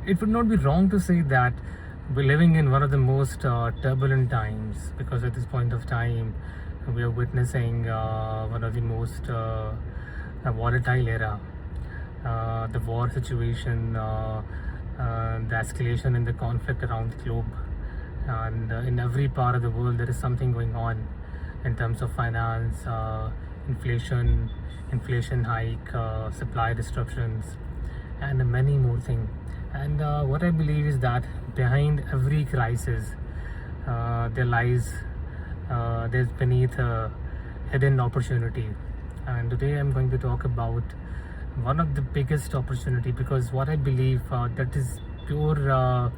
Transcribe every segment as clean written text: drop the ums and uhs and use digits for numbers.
it would not be wrong to say that we're living in one of the most turbulent times, because at this point of time we are witnessing one of the most volatile era. The war situation, the escalation in the conflict around the globe, and in every part of the world there is something going on in terms of finance, inflation hike, supply disruptions, and many more things. And what I believe is that behind every crisis, there lies there's beneath a hidden opportunity. And today I'm going to talk about one of the biggest opportunity, because what I believe, that is pure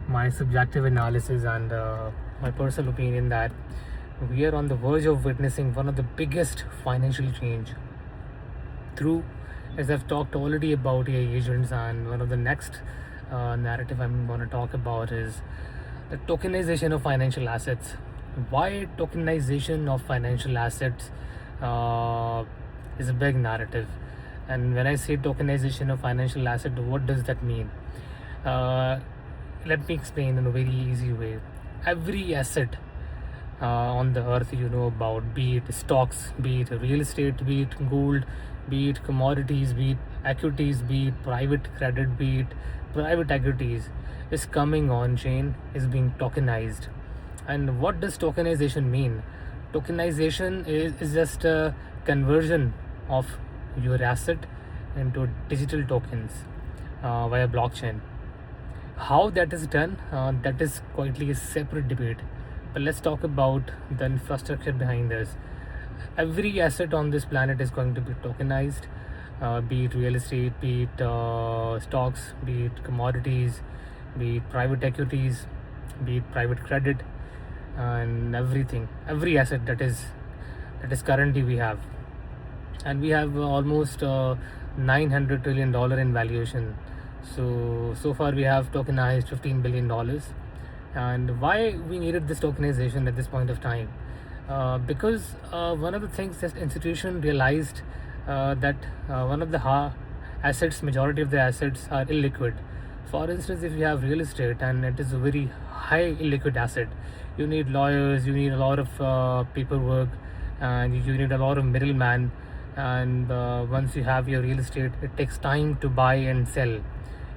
my subjective analysis and my personal opinion, that we are on the verge of witnessing one of the biggest financial change through, as I've talked already about AI agents. And one of the next narrative I'm going to talk about is the tokenization of financial assets. Why tokenization of financial assets is a big narrative. And when I say tokenization of financial asset, what does that mean? Uh, Let me explain in a very easy way. Every asset on the earth you know about, be it stocks, be it real estate, be it gold, be it commodities, be it equities, be it private credit, be it private equities, is coming on chain, is being tokenized. And what does tokenization mean? Tokenization is just a conversion of your asset into digital tokens via blockchain. How that is done, that is quietly a separate debate. But let's talk about the infrastructure behind this. Every asset on this planet is going to be tokenized, be it real estate, be it stocks, be it commodities, be it private equities, be it private credit, and everything. Every asset that is currently we have, and we have almost $900 trillion in valuation. So far we have tokenized $15 billion. And why we needed this tokenization at this point of time? Because one of the things that institution realized, that one of the assets, majority of the assets are illiquid. For instance, if you have real estate and it is a very high illiquid asset, you need lawyers, you need a lot of paperwork, and you need a lot of middleman. And once you have your real estate, it takes time to buy and sell.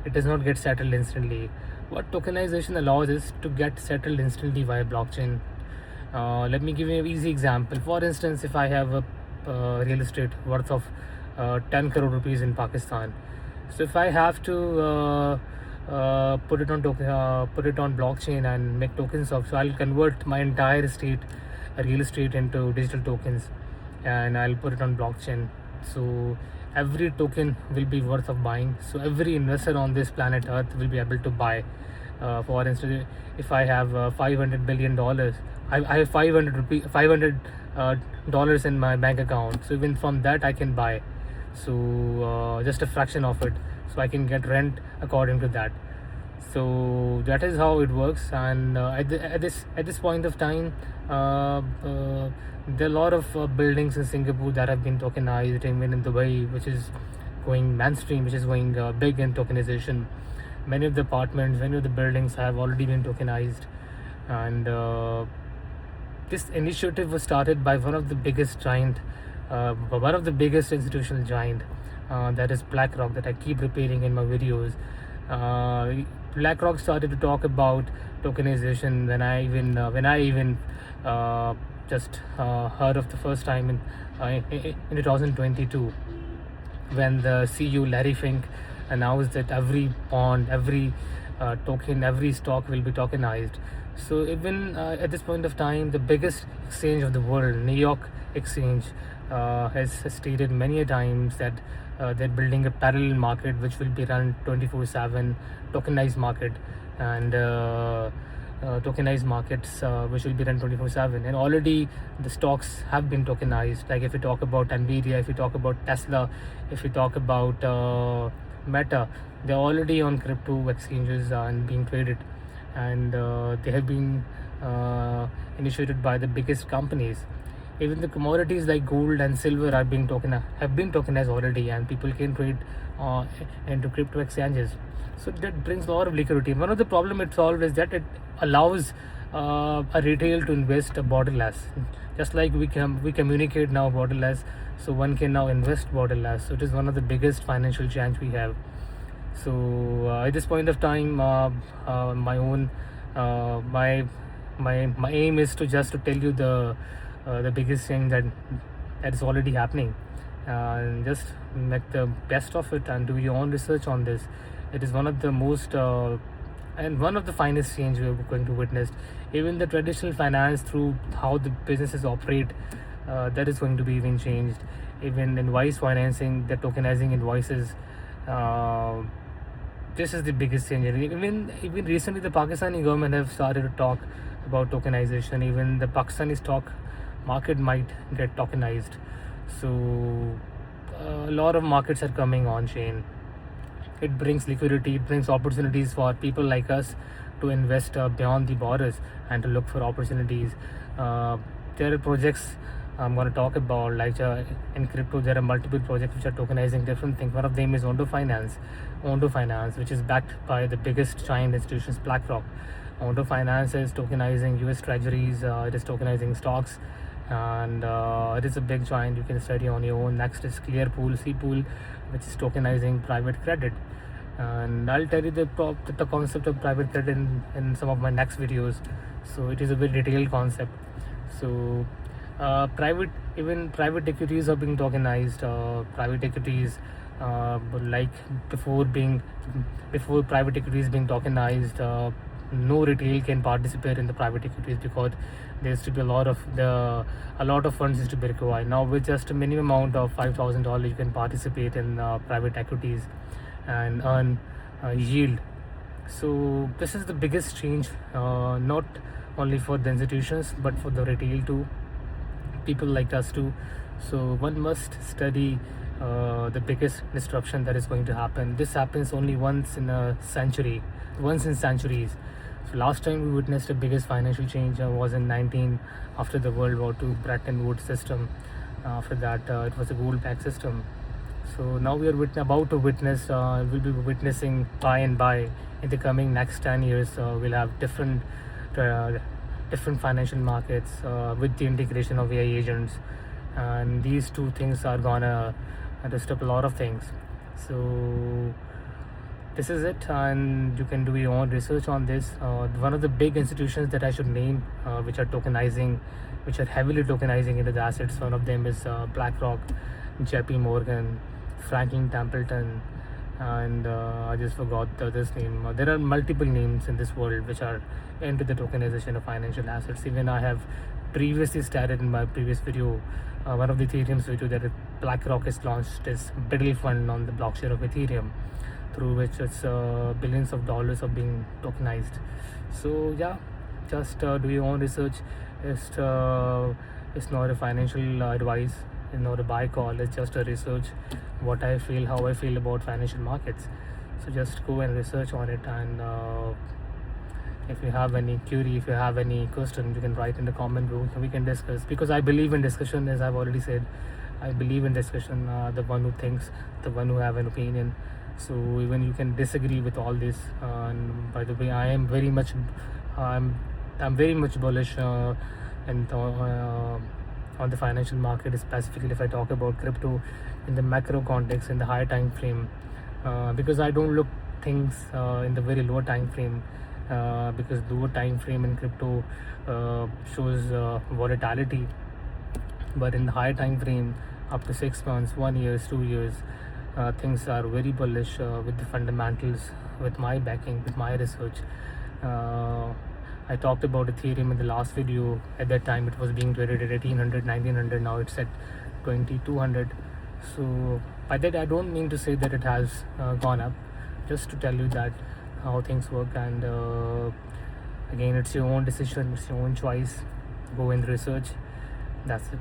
It does not get settled instantly. What tokenization allows is to get settled instantly via blockchain. Let me give you an easy example. For instance, if I have a real estate worth of 10 crore rupees in Pakistan, so if I have to put it on blockchain and make tokens of, so I'll convert my entire real estate into digital tokens, and I'll put it on blockchain. So every token will be worth of buying. So every investor on this planet Earth will be able to buy. For instance, if I have $500 billion, I have 500 dollars in my bank account. So even from that I can buy. So just a fraction of it. So I can get rent according to that. So that is how it works. And at this point of time, there are a lot of buildings in Singapore that have been tokenized, even in Dubai, which is going mainstream, which is going big in tokenization. Many of the apartments, many of the buildings have already been tokenized. And this initiative was started by one of the biggest institutional giant, that is BlackRock, that I keep repeating in my videos. BlackRock started to talk about tokenization when I even just heard of the first time in 2022, when the CEO Larry Fink announced that every bond, every token, every stock will be tokenized. So even at this point of time, the biggest exchange of the world, New York Exchange, has stated many a times that they're building a parallel market which will be run 24/7, tokenized market, and tokenized markets which will be run 24/7. And already the stocks have been tokenized. Like if you talk about Nvidia, if you talk about Tesla, if you talk about Meta, they're already on crypto exchanges and being traded. And they have been initiated by the biggest companies. Even the commodities like gold and silver have been tokenized already, and people can trade uh, into crypto exchanges. So that brings a lot of liquidity. One of the problem it solves is that it allows a retail to invest borderless. Just like we communicate now borderless, so one can now invest borderless. So it is one of the biggest financial change we have. So at this point of time, my own my aim is to just to tell you the biggest thing that is already happening, and just make the best of it and do your own research on this. It is one of the most and one of the finest change we are going to witness. Even the traditional finance, through how the businesses operate, that is going to be even changed. Even invoice financing, the tokenizing invoices, uh, this is the biggest change. And even recently, the Pakistani government have started to talk about tokenization. Even the Pakistani stock market might get tokenized. So a lot of markets are coming on chain. It brings liquidity, it brings opportunities for people like us to invest beyond the borders and to look for opportunities. There are projects I'm going to talk about, like in crypto there are multiple projects which are tokenizing different things. One of them is Ondo Finance, which is backed by the biggest giant institutions, BlackRock. Ondo Finance is tokenizing US treasuries, it is tokenizing stocks, and it is a big giant. You can study on your own. Next is Cpool, which is tokenizing private credit, and I'll tell you the concept of private credit in some of my next videos. So it is a very detailed concept. So private equities are being tokenized. Private equities, like before private equities being tokenized, no retail can participate in the private equities, because there used to be a lot of funds used to be required. Now with just a minimum amount of $5,000, you can participate in private equities and earn yield. So this is the biggest change, not only for the institutions but for the retail too, people like us too. So one must study the biggest disruption that is going to happen. This happens only once in centuries. So last time we witnessed the biggest financial change was in after the World War II Bretton Woods system. After that, it was a gold-backed system. So now we are about to witness. We'll be witnessing by and by in the coming next 10 years. We'll have different financial markets with the integration of AI agents, and these two things are gonna disrupt a lot of things. So this is it, and you can do your own research on this. One of the big institutions that I should name, which are heavily tokenizing into the assets, one of them is BlackRock, JP Morgan, Franklin Templeton, and I just forgot this name. There are multiple names in this world which are into the tokenization of financial assets. Even I have previously stated in my previous video, one of the Ethereum's video, that BlackRock has launched its Biddle fund on the blockchain of Ethereum, through which it's billions of dollars are being tokenized. So yeah, just do your own research. It's not a financial advice, it's not a buy call, it's just a research, how I feel about financial markets. So just go and research on it, and if you have any query, if you have any question, you can write in the comment room, we can discuss, because I believe in discussion. As I've already said, I believe in discussion, the one who thinks, the one who have an opinion. So even you can disagree with all this, and by the way, I'm very much bullish on the financial market, specifically if I talk about crypto in the macro context, in the higher time frame, because I don't look things in the very low time frame, because lower time frame in crypto shows volatility, but in the higher time frame, up to 6 months, 1 year, 2 years, things are very bullish with the fundamentals, with my backing, with my research. I talked about Ethereum in the last video. At that time it was being traded at 1800, 1900. Now it's at 2200. So by that I don't mean to say that it has gone up, just to tell you that how things work. And again, it's your own decision, it's your own choice. Go and research. That's it.